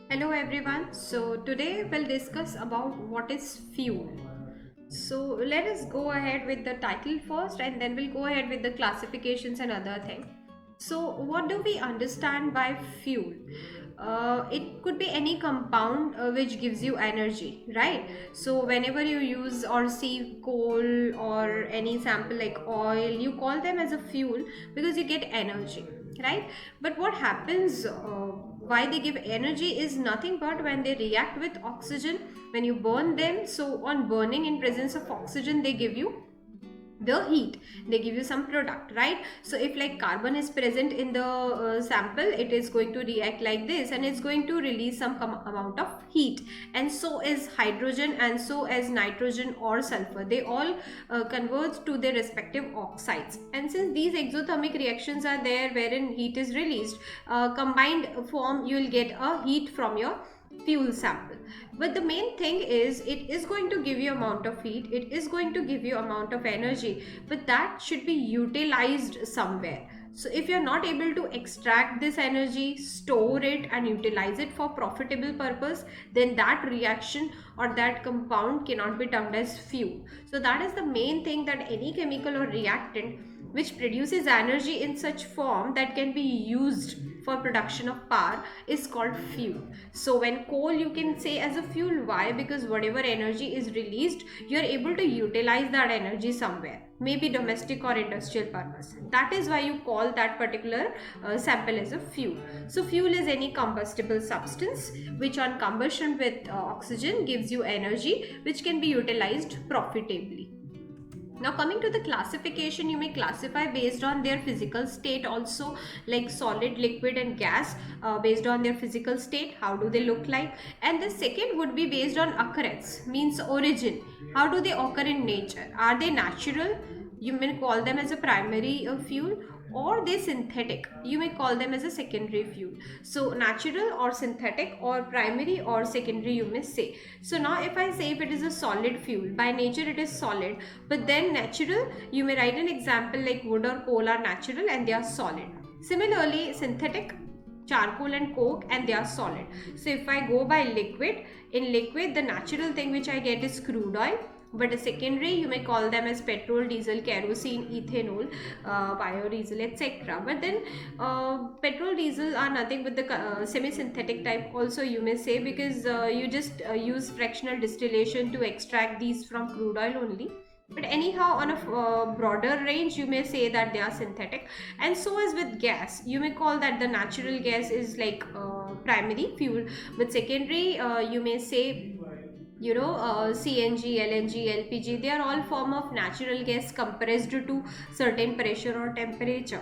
Hello everyone. So today we'll discuss about what is fuel. So let us go ahead with the title first and then we'll go ahead with the classifications and other thing. So what do we understand by fuel? It could be any compound which gives you energy, right? So whenever you use or see coal or any sample like oil, you call them as a fuel because you get energy, right? But what happens, why they give energy is nothing but when they react with oxygen, when you burn them. So on burning in presence of oxygen, they give you the heat, they give you some product, right? So if like carbon is present in the sample, it is going to react like this and it's going to release some amount of heat. And so is hydrogen, and so as nitrogen or sulfur, they all converge to their respective oxides. And since these exothermic reactions are there wherein heat is released, combined form, you will get a heat from your fuel sample. But the main thing is it is going to give you amount of heat, it is going to give you amount of energy, but that should be utilized somewhere. So if you're not able to extract this energy, store it and utilize it for profitable purpose, then that reaction or that compound cannot be termed as fuel. So that is the main thing, that any chemical or reactant which produces energy in such form that can be used for production of power is called fuel. So when coal you can say as a fuel, why? Because whatever energy is released, you are able to utilize that energy somewhere, maybe domestic or industrial purpose. That is why you call that particular sample as a fuel. So fuel is any combustible substance which on combustion with oxygen gives you energy which can be utilized profitably. Now coming to the classification, you may classify based on their physical state also, like solid, liquid and gas, based on their physical state, how do they look like. And the second would be based on occurrence, means origin, how do they occur in nature, are they natural, you may call them as a primary fuel, or they synthetic, you may call them as a secondary fuel. So natural or synthetic or primary or secondary, you may say. So now if I say if it is a solid fuel, by nature it is solid, but then natural, you may write an example like wood or coal are natural and they are solid. Similarly synthetic, charcoal and coke, and they are solid. So if I go by liquid, in liquid the natural thing which I get is crude oil, but a secondary you may call them as petrol, diesel, kerosene, ethanol, biodiesel, etc. But then petrol, diesel are nothing but the semi-synthetic type also, you may say, because you just use fractional distillation to extract these from crude oil only. But anyhow, on a broader range, you may say that they are synthetic. And so as with gas, you may call that the natural gas is like primary fuel, but secondary, you may say, CNG, LNG, LPG, they are all form of natural gas compressed to certain pressure or temperature.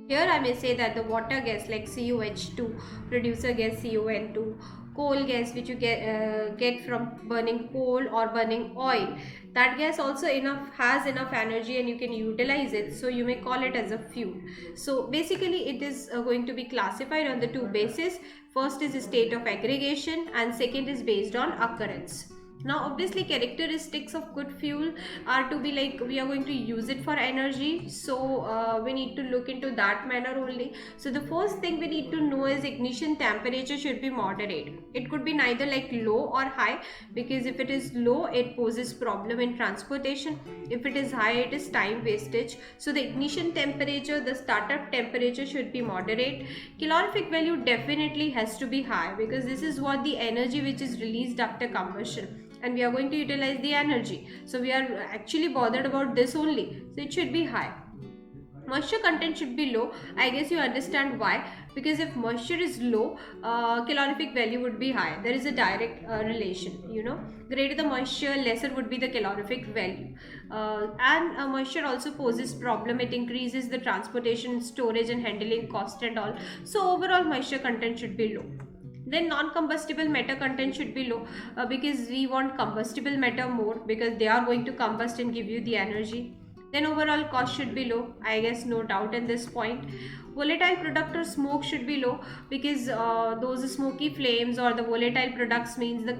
Here I may say that the water gas like COH2, producer gas CON2, coal gas which you get from burning coal or burning oil, that gas also enough has enough energy and you can utilize it, so you may call it as a fuel. So basically it is going to be classified on the two bases. First is state of aggregation and second is based on occurrence. Now obviously characteristics of good fuel are to be like we are going to use it for energy, so we need to look into that manner only. So the first thing we need to know is ignition temperature should be moderate. It could be neither like low or high, because if it is low it poses problem in transportation, if it is high it is time wastage. So the ignition temperature, the startup temperature should be moderate. Calorific value definitely has to be high, because this is what the energy which is released after combustion, and we are going to utilize the energy, so we are actually bothered about this only, so it should be high. Moisture content should be low. I guess you understand why, because if moisture is low, calorific value would be high. There is a direct relation, greater the moisture, lesser would be the calorific value. And moisture also poses problem, it increases the transportation, storage and handling cost and all. So overall moisture content should be low. Then non-combustible matter content should be low, because we want combustible matter more, because they are going to combust and give you the energy. Then overall cost should be low, I guess, no doubt in this point. Volatile product or smoke should be low, because those smoky flames or the volatile products means the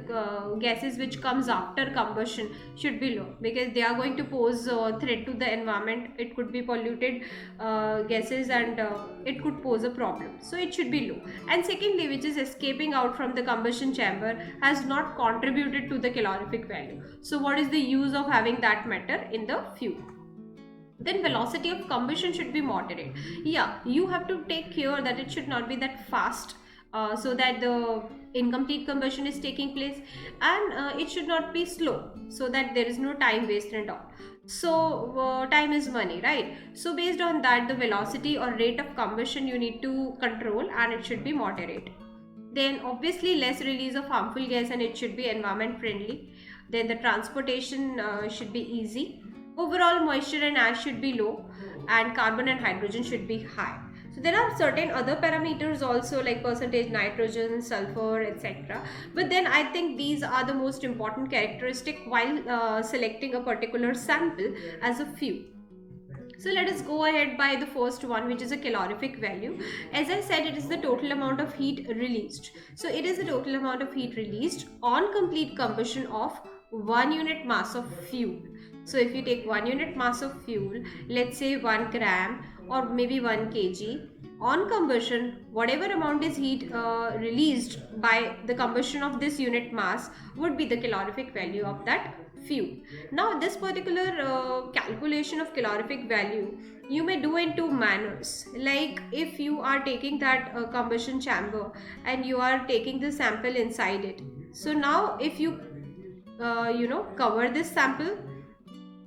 gases which comes after combustion should be low, because they are going to pose threat to the environment. It could be polluted gases, and it could pose a problem, so it should be low. And secondly, which is escaping out from the combustion chamber, has not contributed to the calorific value. So what is the use of having that matter in the fuel? Then velocity of combustion should be moderate. Yeah, you have to take care that it should not be that fast, so that the incomplete combustion is taking place, and it should not be slow, so that there is no time waste and all. So time is money, right? So based on that, the velocity or rate of combustion you need to control, and it should be moderate. Then obviously less release of harmful gas, and it should be environment friendly. Then the transportation should be easy. Overall moisture and ash should be low, and carbon and hydrogen should be high. So there are certain other parameters also, like percentage nitrogen, sulfur, etc. But then I think these are the most important characteristic while selecting a particular sample as a fuel. So let us go ahead by the first one, which is a calorific value. As I said, it is the total amount of heat released. So it is the total amount of heat released on complete combustion of 1 unit mass of fuel. So if you take 1 unit mass of fuel, let's say 1 gram or maybe 1 kg, on combustion, whatever amount is heat released by the combustion of this unit mass would be the calorific value of that fuel. Now this particular calculation of calorific value you may do in two manners. Like if you are taking that combustion chamber and you are taking the sample inside it. So now if you cover this sample,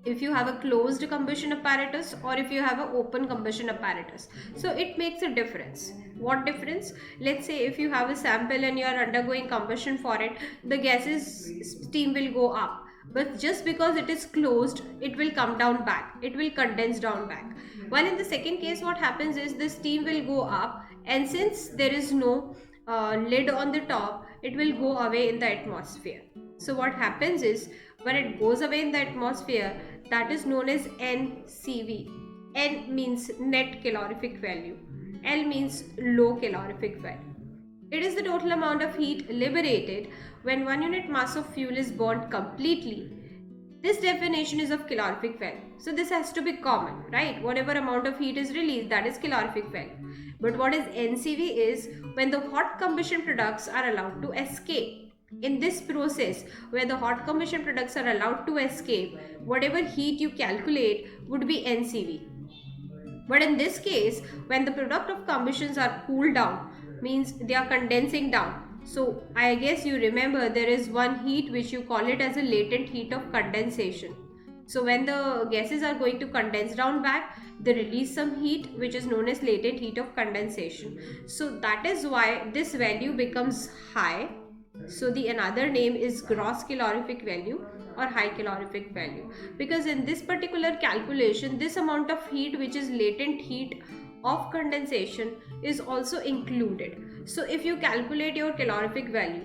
if you have a closed combustion apparatus or if you have an open combustion apparatus, so it makes a difference. What difference? Let's say if you have a sample and you are undergoing combustion for it, the gases steam will go up, but just because it is closed, it will come down back, it will condense down back. While in the second case, what happens is the steam will go up, and since there is no lid on the top, it will go away in the atmosphere. So what happens is, when it goes away in the atmosphere, that is known as NCV. N means net calorific value, L means low calorific value. It is the total amount of heat liberated when 1 unit mass of fuel is burnt completely. This definition is of calorific value. So this has to be common, right? Whatever amount of heat is released, that is calorific value. But what is NCV is when the hot combustion products are allowed to escape. In this process, where the hot combustion products are allowed to escape, whatever heat you calculate would be NCV. But in this case, when the product of combustions are cooled down, means they are condensing down. So I guess you remember there is one heat which you call it as a latent heat of condensation. So when the gases are going to condense down back, they release some heat which is known as latent heat of condensation. So that is why this value becomes high. So the another name is gross calorific value or high calorific value, because in this particular calculation, this amount of heat which is latent heat of condensation is also included. So if you calculate your calorific value,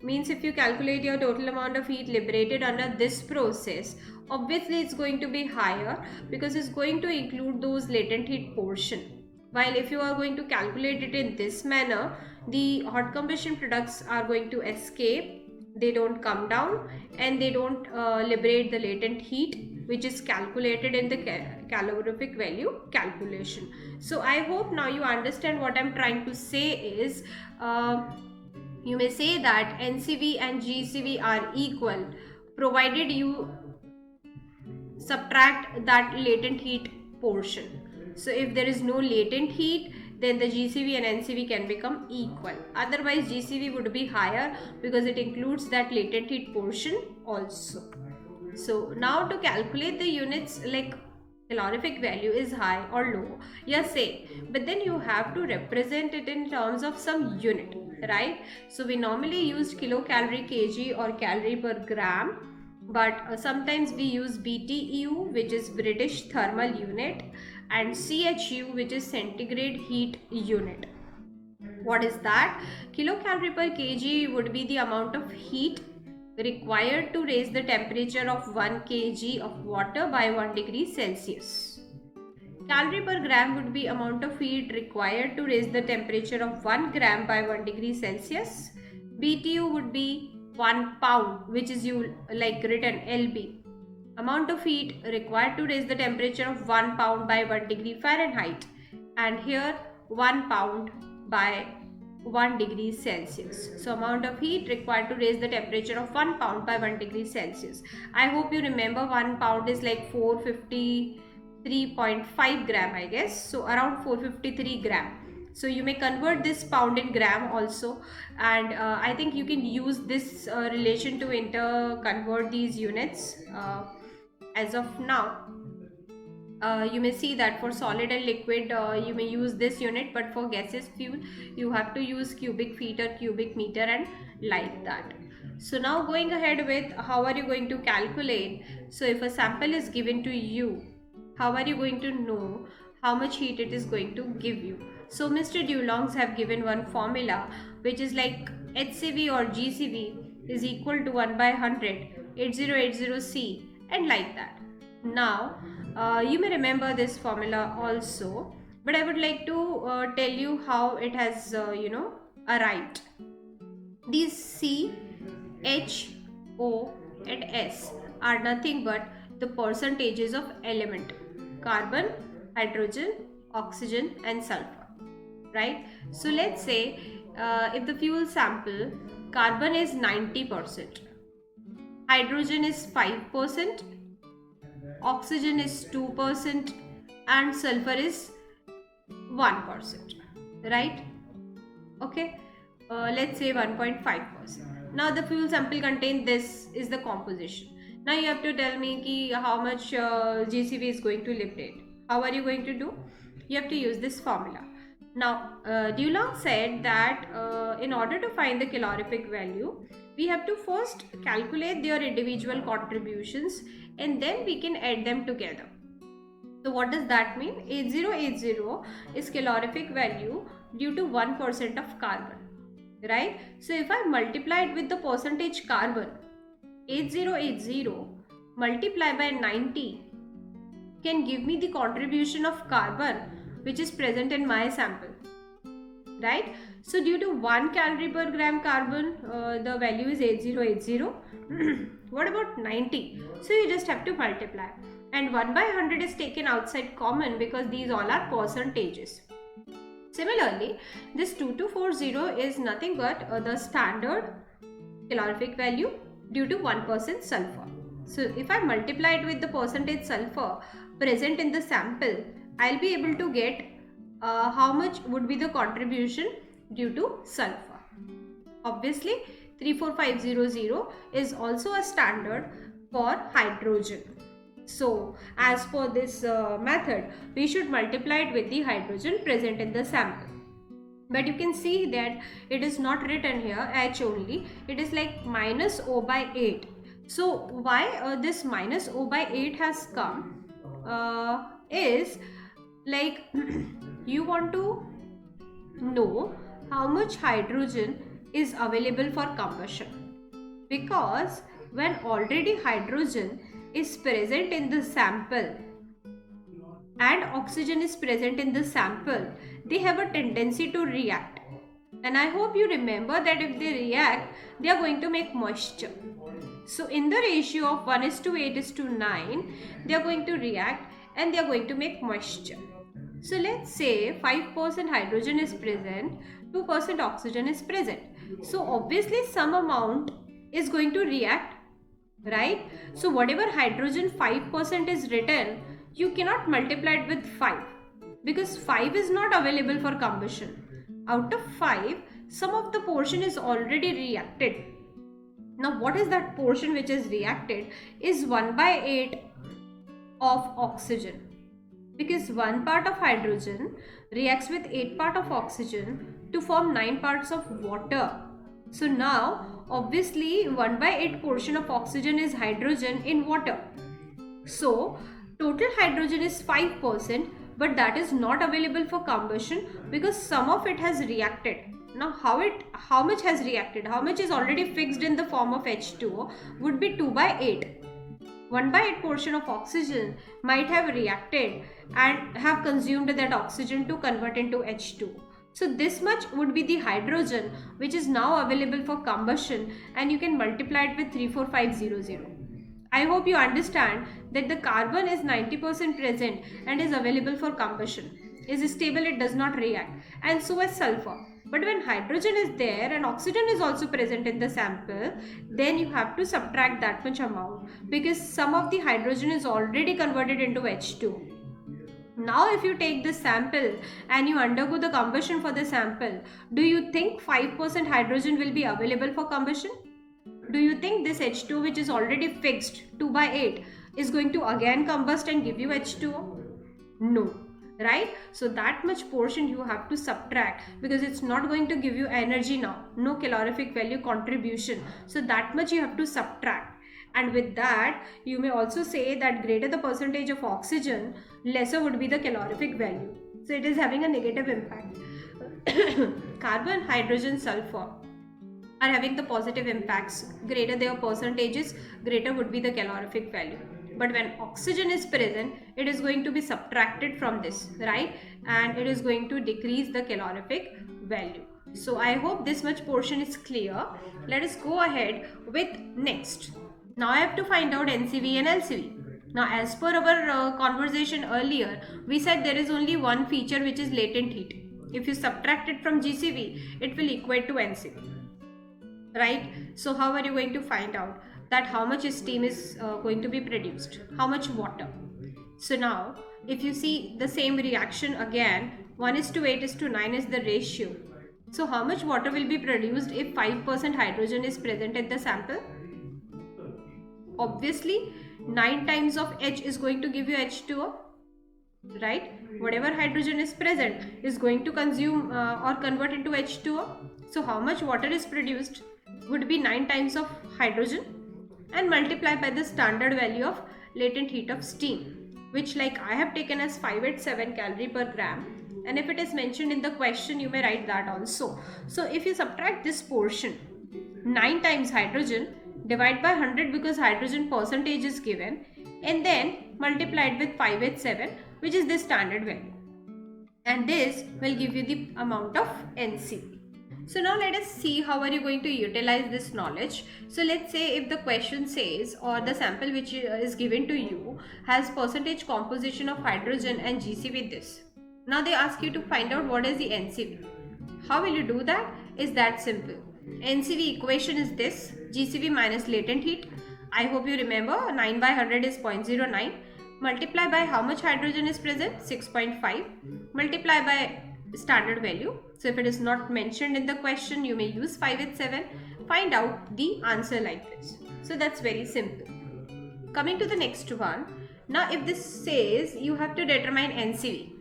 means if you calculate your total amount of heat liberated under this process, obviously it's going to be higher because it's going to include those latent heat portion. While if you are going to calculate it in this manner, the hot combustion products are going to escape, they don't come down, and they don't liberate the latent heat which is calculated in the calorific value calculation. So I hope now you understand what I'm trying to say is, you may say that NCV and GCV are equal provided you subtract that latent heat portion. So if there is no latent heat, then the GCV and NCV can become equal. Otherwise GCV would be higher because it includes that latent heat portion also. So now to calculate the units, like calorific value is high or low, yes, say, but then you have to represent it in terms of some unit, right? So we normally use kilocalorie kg or calorie per gram, but sometimes we use BTU, which is British thermal unit, and CHU, which is centigrade heat unit. What is that? Kilocalorie per kg would be the amount of heat required to raise the temperature of 1 kg of water by 1 degree Celsius. Calorie per gram would be amount of heat required to raise the temperature of 1 gram by 1 degree Celsius. BTU would be 1 pound, which is you like written LB. Amount of heat required to raise the temperature of 1 pound by 1 degree Fahrenheit. And here 1 pound by 1 degree Celsius. So amount of heat required to raise the temperature of 1 pound by 1 degree Celsius. I hope you remember 1 pound is like 453.5 gram, I guess. So around 453 gram. So you may convert this pound in gram also, and I think you can use this relation to convert these units. As of now, you may see that for solid and liquid you may use this unit, but for gaseous fuel you have to use cubic feet or cubic meter and like that. So now going ahead with how are you going to calculate. So if a sample is given to you, how are you going to know how much heat it is going to give you? So Mr. Dulong's have given one formula which is like HCV or GCV is equal to 1 by 100 8080C and like that. Now you may remember this formula also, but I would like to tell you how it has arrived. These C, H, O and S are nothing but the percentages of element: carbon, hydrogen, oxygen and sulfur, right? So let's say if the fuel sample, carbon is 90%, hydrogen is 5%, oxygen is 2% and sulfur is 1%, right? Okay, let's say 1.5%. Now the fuel sample contains this is the composition. Now you have to tell me ki how much GCV is going to liberate. How are you going to do? You have to use this formula. Now Dulong said that in order to find the calorific value, we have to first calculate their individual contributions and then we can add them together. So what does that mean? 8080 is calorific value due to 1% of carbon, right? So if I multiply it with the percentage carbon, 8080 multiplied by 90 can give me the contribution of carbon which is present in my sample, right? So due to 1 calorie per gram carbon, the value is 8080. What about 90? So you just have to multiply, and 1 by 100 is taken outside common because these all are percentages. Similarly, this 2240 is nothing but the standard calorific value due to 1% sulfur. So if I multiply it with the percentage sulfur present in the sample, I'll be able to get how much would be the contribution due to sulfur. Obviously 34500 is also a standard for hydrogen. So as per this method, we should multiply it with the hydrogen present in the sample. But you can see that it is not written here H only, it is like minus O by 8. So why this minus O by 8 has come is like you want to know how much hydrogen is available for combustion, because when already hydrogen is present in the sample and oxygen is present in the sample, they have a tendency to react. And I hope you remember that if they react, they are going to make moisture. So in the ratio of 1:8:9, they are going to react and they are going to make moisture. So let's say 5% hydrogen is present, 2% oxygen is present. So obviously some amount is going to react, right? So whatever hydrogen 5% is written, you cannot multiply it with 5 because 5 is not available for combustion. Out of 5, some of the portion is already reacted. Now what is that portion which is reacted is 1 by 8 of oxygen, because 1 part of hydrogen reacts with 8 part of oxygen to form 9 parts of water. So now obviously 1 by 8 portion of oxygen is hydrogen in water. So total hydrogen is 5%, but that is not available for combustion because some of it has reacted. Now how much has reacted, how much is already fixed in the form of H2O would be 2 by 8. 1 by 8 portion of oxygen might have reacted and have consumed that oxygen to convert into H2. So this much would be the hydrogen which is now available for combustion, and you can multiply it with 34500. I hope you understand that the carbon is 90% present and is available for combustion. Is stable, it does not react, and so is sulfur. But when hydrogen is there and oxygen is also present in the sample, then you have to subtract that much amount because some of the hydrogen is already converted into H2. Now if you take this sample and you undergo the combustion for the sample, do you think 5% hydrogen will be available for combustion? Do you think this H2 which is already fixed 2 by 8 is going to again combust and give you H2O? No, right? So that much portion you have to subtract because it's not going to give you energy now, no calorific value contribution. So that much you have to subtract. And with that, you may also say that greater the percentage of oxygen, lesser would be the calorific value. So it is having a negative impact. Carbon, hydrogen, sulfur are having the positive impacts. Greater their percentages, greater would be the calorific value. But when oxygen is present, it is going to be subtracted from this, right? And it is going to decrease the calorific value. So I hope this much portion is clear. Let us go ahead with next. Now I have to find out NCV and LCV. Now as per our conversation earlier, we said there is only one feature which is latent heat. If you subtract it from GCV, it will equate to NCV. Right? So how are you going to find out that how much steam is going to be produced? How much water? So now if you see the same reaction again, 1:8:9 is the ratio. So how much water will be produced if 5% hydrogen is present in the sample? Obviously 9 times of H is going to give you H2O, right? Whatever hydrogen is present is going to consume or convert into H2O. So how much water is produced would be 9 times of hydrogen and multiply by the standard value of latent heat of steam, which like I have taken as 587 calorie per gram, and if it is mentioned in the question you may write that also. So if you subtract this portion, 9 times hydrogen, divide by 100 because hydrogen percentage is given, and then multiply it with 587, which is the standard value, and this will give you the amount of NCV. So now let us see how are you going to utilize this knowledge. So let's say if the question says or the sample which is given to you has percentage composition of hydrogen and GCV this. Now they ask you to find out what is the NCV. How will you do that? Is that simple. NCV equation is this, GCV minus latent heat. I hope you remember 9 by 100 is 0.09. Multiply by how much hydrogen is present, 6.5. Multiply by standard value. So if it is not mentioned in the question, you may use 587. Find out the answer like this. So that's very simple. Coming to the next one. Now if this says you have to determine NCV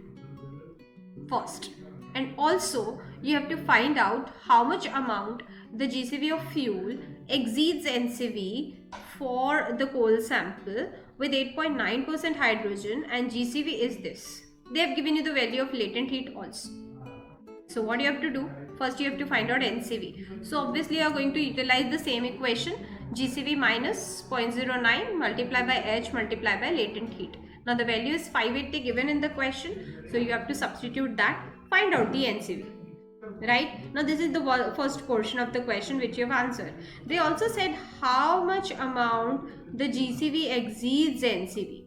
first, and also you have to find out how much amount the GCV of fuel exceeds NCV for the coal sample with 8.9% hydrogen, and GCV is this. They have given you the value of latent heat also. So what you have to do? First you have to find out NCV. So obviously you are going to utilize the same equation, GCV minus 0.09 multiply by H multiply by latent heat. Now the value is 580 given in the question, so you have to substitute that, find out the NCV. Right? Now this is the first portion of the question which you have answered. They also said how much amount the GCV exceeds NCV.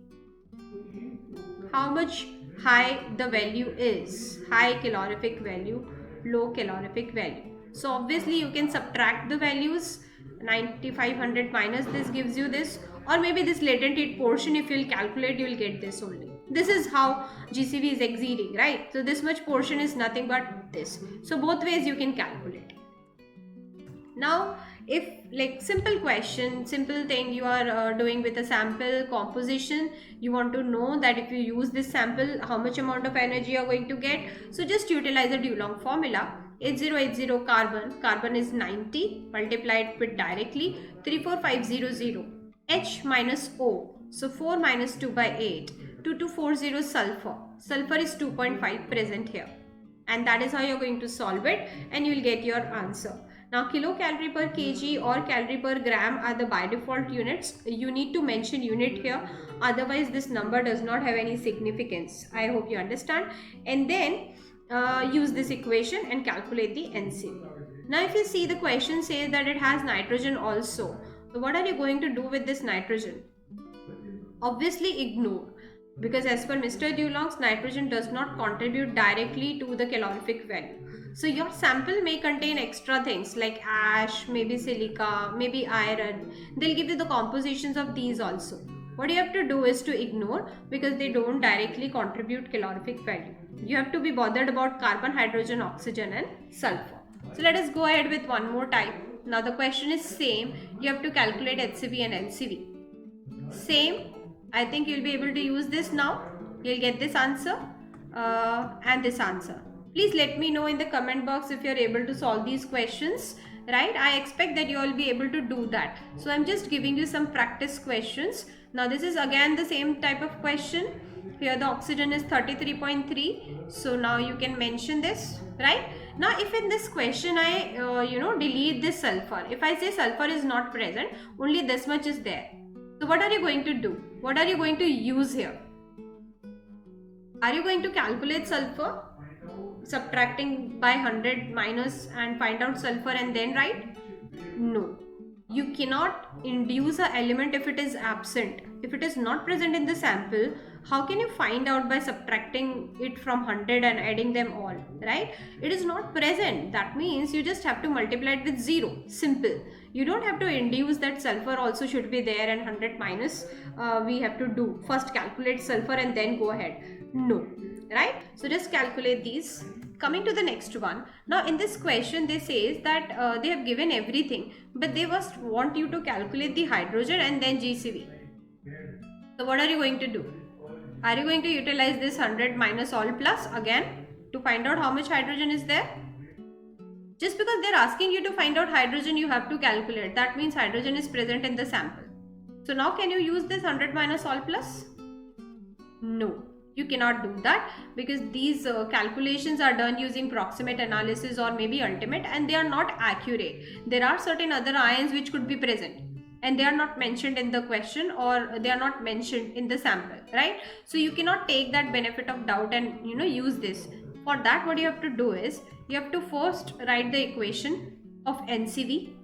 How much high the value is, high calorific value, low calorific value. So obviously you can subtract the values, 9500 minus this gives you this, or maybe this latent heat portion if you will calculate you will get this only. This is how GCV is exceeding, right? So this much portion is nothing but this. So both ways you can calculate. Now if like simple question, simple thing you are doing with a sample composition, you want to know that if you use this sample how much amount of energy you are going to get. So just utilize the Dulong formula. 8080 carbon is 90, multiply it with directly 34500 H minus O, so 4 minus 2 by 8, 2240 sulfur is 2.5 present here. and that is how you're going to solve it, and you'll get your answer. Now kilocalorie per kg or calorie per gram are the by default units. You need to mention unit here, otherwise this number does not have any significance. I hope you understand. And then use this equation and calculate the NCV. Now if you see, the question says that it has nitrogen also. So what are you going to do with this nitrogen? Obviously ignore, because as per Mr. Dulong's, nitrogen does not contribute directly to the calorific value. So your sample may contain extra things like ash, maybe silica, maybe iron. They'll give you the compositions of these also. What you have to do is to ignore, because they don't directly contribute calorific value. You have to be bothered about carbon, hydrogen, oxygen and sulfur. So let us go ahead with one more type. Now the question is same. You have to calculate HCV and LCV. Same. I think you'll be able to use this now. You'll get this answer and this answer. Please let me know in the comment box if you're able to solve these questions. Right? I expect that you will be able to do that. So I'm just giving you some practice questions. Now this is again the same type of question. Here the oxygen is 33.3. So now you can mention this. Right? Now if in this question I delete this sulfur. If I say sulfur is not present, only this much is there. So what are you going to do? What are you going to use here? Are you going to calculate sulfur, subtracting by 100 minus and find out sulfur and then write? No. You cannot induce an element if it is absent. If it is not present in the sample, how can you find out by subtracting it from 100 and adding them all, right? It is not present. That means you just have to multiply it with 0. Simple. You don't have to induce that sulfur also should be there and 100 minus we have to do. First calculate sulfur and then go ahead. No. Right? So just calculate these. Coming to the next one. Now in this question they says that they have given everything, but they must want you to calculate the hydrogen and then GCV. So what are you going to do? Are you going to utilize this 100 minus all plus again to find out how much hydrogen is there? Just because they're asking you to find out hydrogen, you have to calculate. That means hydrogen is present in the sample. So now can you use this 100 minus all plus? No. You cannot do that, because these calculations are done using proximate analysis or maybe ultimate, and they are not accurate. There are certain other ions which could be present and they are not mentioned in the question, or they are not mentioned in the sample, right? So you cannot take that benefit of doubt and use this. For that, what you have to do is you have to first write the equation of NCV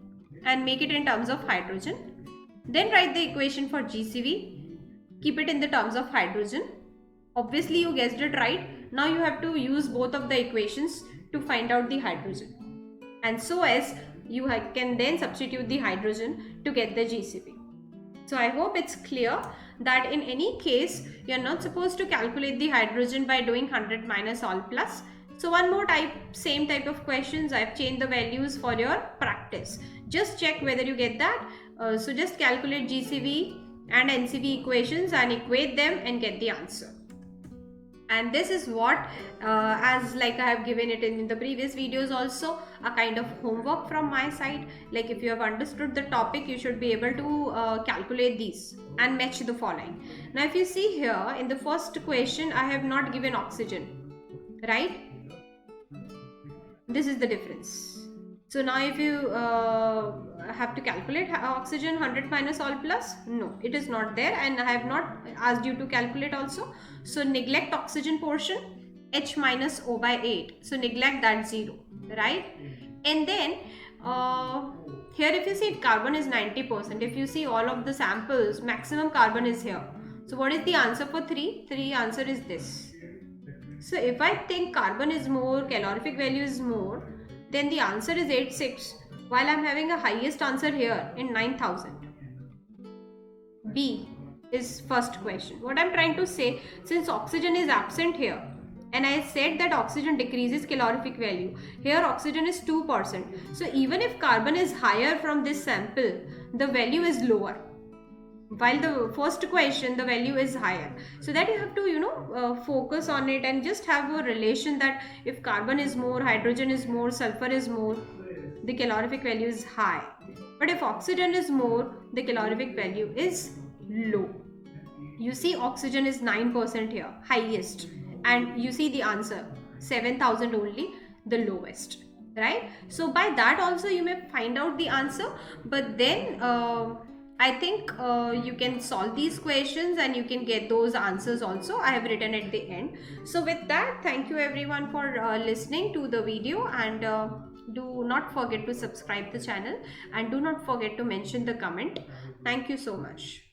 and make it in terms of hydrogen. Then write the equation for GCV, keep it in the terms of hydrogen. Obviously you guessed it right. Now you have to use both of the equations to find out the hydrogen, and so as you can then substitute the hydrogen to get the GCV. So I hope it's clear that in any case you are not supposed to calculate the hydrogen by doing 100 minus all plus. So one more same type of questions. I've changed the values for your practice. Just check whether you get that. So just calculate GCV and NCV equations and equate them and get the answer. And this is what as like I have given it in the previous videos also, a kind of homework from my side. Like if you have understood the topic, you should be able to calculate these and match the following. Now if you see here in the first question, I have not given oxygen, right? This is the difference. So now if you have to calculate oxygen 100 minus all plus, no, it is not there, and I have not asked you to calculate also. So neglect oxygen portion, H minus O by 8. So neglect that 0, right? And then here if you see carbon is 90%. If you see all of the samples, maximum carbon is here. So what is the answer for 3? 3 answer is this. So if I think carbon is more, calorific value is more, then the answer is 86, while I am having a highest answer here in 9000. B is first question. What I am trying to say, since oxygen is absent here, and I said that oxygen decreases calorific value, here oxygen is 2%. So even if carbon is higher from this sample, the value is lower, while the first question the value is higher. So that you have to focus on it and just have a relation that if carbon is more, hydrogen is more, sulfur is more, the calorific value is high. But if oxygen is more, the calorific value is low. You see oxygen is 9% here, highest, and you see the answer. 7,000 only the lowest, right? So by that also you may find out the answer. But then I think you can solve these questions and you can get those answers also. I have written at the end. So with that, thank you everyone for listening to the video, and do not forget to subscribe the channel, and do not forget to mention the comment. Thank you so much.